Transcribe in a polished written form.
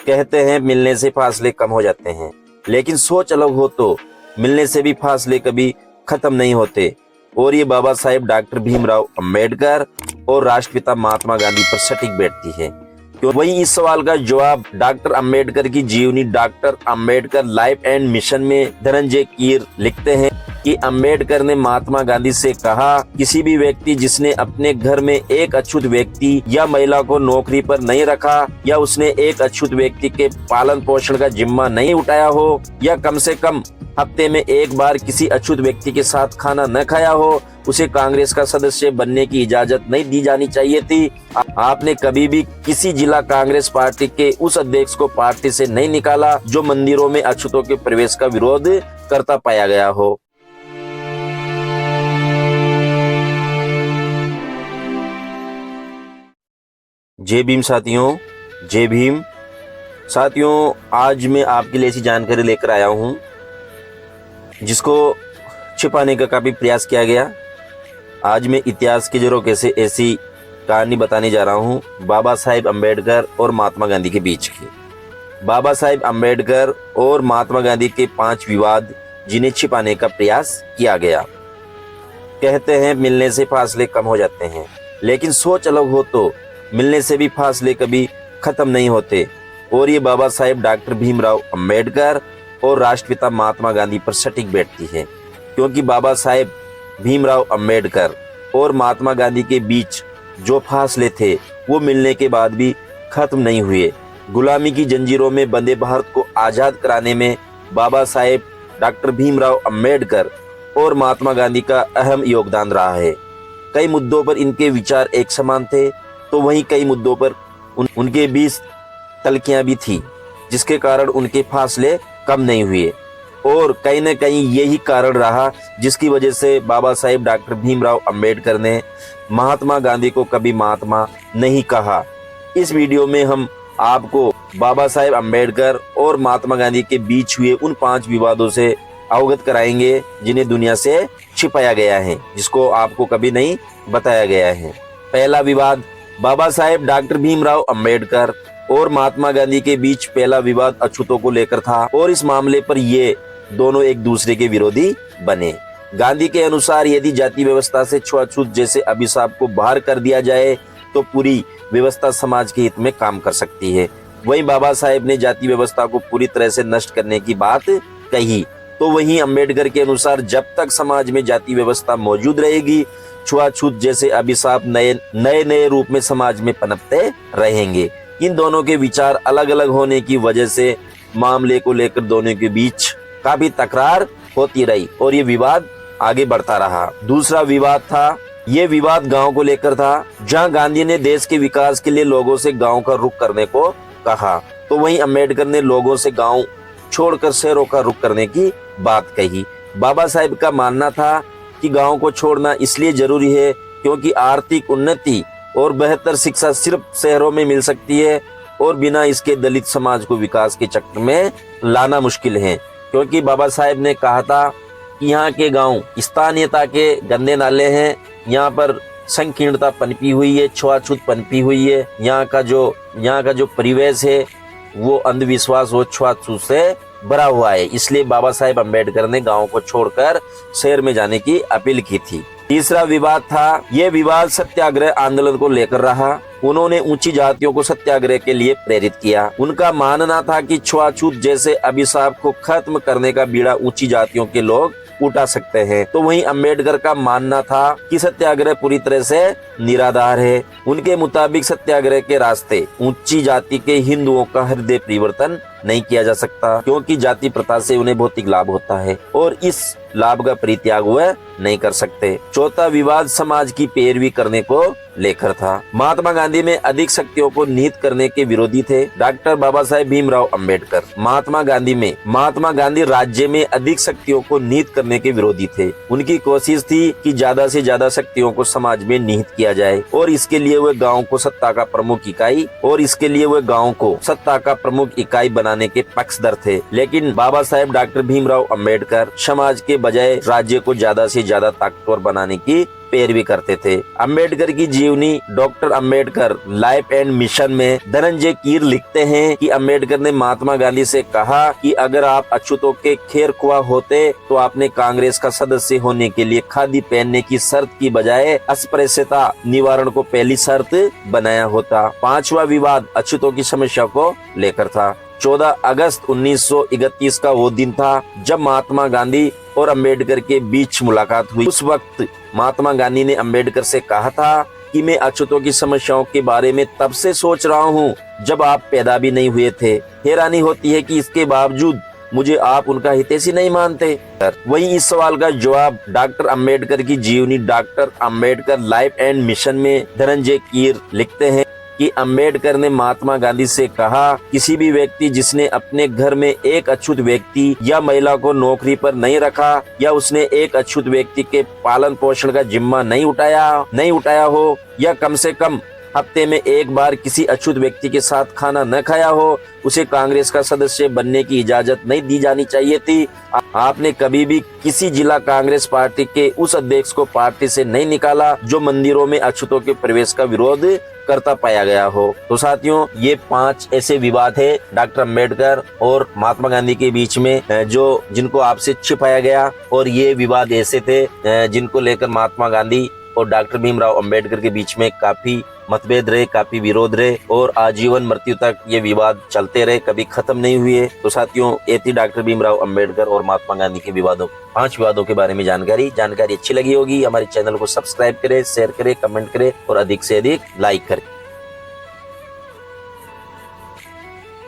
कहते हैं मिलने से फासले कम हो जाते हैं, लेकिन सोच अलग हो तो मिलने से भी फासले कभी खत्म नहीं होते। और ये बाबा साहेब डॉक्टर भीमराव अंबेडकर और राष्ट्रपिता महात्मा गांधी पर सटीक बैठती है। क्यों वही इस सवाल का जवाब डॉक्टर अंबेडकर की जीवनी doctor Ambedkar life and mission में धनंजय कीर लिखते हैं कि अंबेडकर ने महात्मा गांधी से कहा, किसी भी व्यक्ति जिसने अपने घर में एक अछूत व्यक्ति या महिला को नौकरी पर नहीं रखा, या उसने एक अछूत व्यक्ति के पालन पोषण का जिम्मा नहीं उठाया हो, या कम से कम हफ्ते में एक बार किसी अछूत व्यक्ति के साथ खाना न खाया हो, उसे कांग्रेस का सदस्य बनने की इजाजत नहीं दी जानी चाहिए थी। आपने कभी भी किसी जिला कांग्रेस पार्टी के उस अध्यक्ष को पार्टी से नहीं निकाला जो मंदिरों में अछूतों के प्रवेश का विरोध करता पाया गया हो। जय भीम साथियों, जय भीम साथियों। आज मैं आपके लिए ऐसी जानकारी लेकर आया हूं जिसको छिपाने का काफी प्रयास किया गया। आज मैं इतिहास के झरोखे से ऐसी कहानी बताने जा रहा हूं बाबा साहेब अंबेडकर और महात्मा गांधी के बीच की। बाबा साहेब अंबेडकर और महात्मा गांधी के 5 विवाद जिन्हें छिपाने का प्रयास किया गया। कहते हैं मिलने से फासले कम हो जाते हैं, लेकिन सोच अलग हो तो मिलने से भी फासले कभी खत्म नहीं होते। और ये बाबा साहेब डॉक्टर भीमराव अंबेडकर और राष्ट्रपिता महात्मा गांधी पर सटीक बैठती है, क्योंकि बाबा साहेब भीमराव अंबेडकर और महात्मा गांधी के बीच जो फासले थे वो मिलने के बाद भी खत्म नहीं हुए। गुलामी की जंजीरों में बंधे भारत को आजाद कराने में बाबा साहेब डॉक्टर भीमराव अंबेडकर और महात्मा गांधी का अहम योगदान रहा है। कई मुद्दों पर इनके विचार एक समान थे, तो वहीं कई मुद्दों पर उनके बीच तल्खियां भी थी, जिसके कारण उनके फासले कम नहीं हुए। और कहीं न कहीं यही कारण रहा जिसकी वजह से बाबा साहेब डॉक्टर भीमराव अंबेडकर ने महात्मा गांधी को कभी महात्मा नहीं कहा। इस वीडियो में हम आपको बाबा साहेब अंबेडकर और महात्मा गांधी के बीच हुए उन 5 विवादों से अवगत कराएंगे जिन्हें दुनिया से छिपाया गया है, जिसको आपको कभी नहीं बताया गया है। पहला विवाद बाबा साहेब डॉक्टर भीमराव अंबेडकर और महात्मा गांधी के बीच पहला विवाद अछूतों को लेकर था, और इस मामले पर ये दोनों एक दूसरे के विरोधी बने। गांधी के अनुसार यदि जाति व्यवस्था से छुआछूत जैसे अभिशाप को बाहर कर दिया जाए तो पूरी व्यवस्था समाज के हित में काम कर सकती है। वहीं बाबा साहेब ने जाति व्यवस्था को पूरी तरह से नष्ट करने की बात कही। तो वहीं अंबेडकर के अनुसार जब तक समाज में जाति व्यवस्था मौजूद रहेगी, छुआछूत जैसे अभिशाप नए रूप में समाज में पनपते रहेंगे। इन दोनों के विचार अलग अलग होने की वजह से मामले को लेकर दोनों के बीच काफी तकरार होती रही और ये विवाद आगे बढ़ता रहा। दूसरा विवाद था, ये विवाद गांव को लेकर था, जहां गांधी ने देश के विकास के लिए लोगों से गांव का रुख करने को कहा, तो वहीं अंबेडकर ने लोगों से गांव छोड़कर शहरों का रुख करने की बात कही। बाबा साहेब का मानना था कि गांव को छोड़ना इसलिए जरूरी है क्योंकि आर्थिक उन्नति और बेहतर शिक्षा सिर्फ शहरों में मिल सकती है, और बिना इसके दलित समाज को विकास के चक्र में लाना मुश्किल है। क्योंकि बाबा साहेब ने कहा था कि यहाँ के गांव स्थानीयता के गंदे नाले हैं, यहाँ पर संकीर्णता पनपी हुई है, छुआछूत पनपी हुई है, यहाँ का जो परिवेश है वो अंधविश्वास और छुआछूत से भरा हुआ है। इसलिए बाबा साहेब अंबेडकर ने गांव को छोड़कर शहर में जाने की अपील की थी। तीसरा विवाद था, यह विवाद सत्याग्रह आंदोलन को लेकर रहा। उन्होंने ऊंची जातियों को सत्याग्रह के लिए प्रेरित किया। उनका मानना था कि छुआछूत जैसे अभिशाप को खत्म करने का बीड़ा ऊंची जातियों के लोग उठा सकते हैं। तो वहीं अंबेडकर का मानना था कि सत्याग्रह पूरी तरह से निराधार है। उनके मुताबिक सत्याग्रह के रास्ते ऊंची जाति के हिंदुओं का हृदय परिवर्तन नहीं किया जा सकता, क्योंकि जाति प्रथा से उन्हें भौतिक लाभ होता है और इस लाभ का परित्याग वह नहीं कर सकते। चौथा विवाद समाज की पैरवी करने को लेकर था। महात्मा गांधी में अधिक शक्तियों को निहित करने के विरोधी थे डॉक्टर बाबा साहेब भीमराव अंबेडकर। महात्मा गांधी राज्य में अधिक शक्तियों को निहित करने के विरोधी थे। उनकी कोशिश थी कि ज्यादा से ज्यादा शक्तियों को समाज में निहित किया जाए, और इसके लिए वे गाँव को सत्ता का प्रमुख इकाई बनाने के पक्षधर थे। लेकिन बाबा साहेब डॉक्टर भीमराव अंबेडकर समाज के बजाय राज्य को ज्यादा से ज्यादा ताकतवर बनाने की पैरवी करते थे। अंबेडकर की जीवनी doctor Ambedkar life and mission में धनंजय कीर लिखते हैं कि अंबेडकर ने महात्मा गांधी से कहा कि अगर आप अछूतों के खेरख्वाह होते तो आपने कांग्रेस का सदस्य होने के लिए खादी पहनने की शर्त की बजाय अस्पृश्यता निवारण को पहली शर्त बनाया होता। पांचवा विवाद अछूतों की समस्या को लेकर था। 14 अगस्त 1931 का वो दिन था जब महात्मा गांधी और अंबेडकर के बीच मुलाकात हुई। उस वक्त महात्मा गांधी ने अंबेडकर से कहा था कि मैं अछूतों की समस्याओं के बारे में तब से सोच रहा हूँ जब आप पैदा भी नहीं हुए थे। हैरानी होती है कि इसके बावजूद मुझे आप उनका हितैषी नहीं मानते। वहीं इस सवाल का जवाब डॉक्टर अंबेडकर की जीवनी doctor Ambedkar life and mission में धनंजय कीर लिखते हैं कि अंबेडकर ने महात्मा गांधी से कहा, किसी भी व्यक्ति जिसने अपने घर में एक अछूत व्यक्ति या महिला को नौकरी पर नहीं रखा या उसने एक अछूत व्यक्ति के पालन पोषण का जिम्मा नहीं उठाया हो या कम से कम हफ्ते में एक बार किसी अछूत व्यक्ति के साथ खाना न खाया हो, उसे कांग्रेस का सदस्य बनने की इजाजत नहीं दी जानी चाहिए थी। आपने कभी भी किसी जिला कांग्रेस पार्टी के उस अध्यक्ष को पार्टी से नहीं निकाला जो मंदिरों में अछूतों के प्रवेश का विरोध करता पाया गया हो। तो साथियों, ये 5 ऐसे विवाद है डॉक्टर अंबेडकर और महात्मा गांधी के बीच में जिनको आपसे छिपाया गया, और ये विवाद ऐसे थे जिनको लेकर महात्मा गांधी और डॉक्टर भीमराव अंबेडकर के बीच में काफी मतभेद रहे, काफी विरोध रहे और आजीवन मृत्यु तक ये विवाद चलते रहे, कभी खत्म नहीं हुए। तो साथियों, ये थी डॉक्टर भीमराव अंबेडकर और महात्मा गांधी के 5 विवादों के बारे में जानकारी अच्छी लगी होगी। हमारे चैनल को सब्सक्राइब करें, शेयर करें, कमेंट करें और अधिक से अधिक लाइक करें।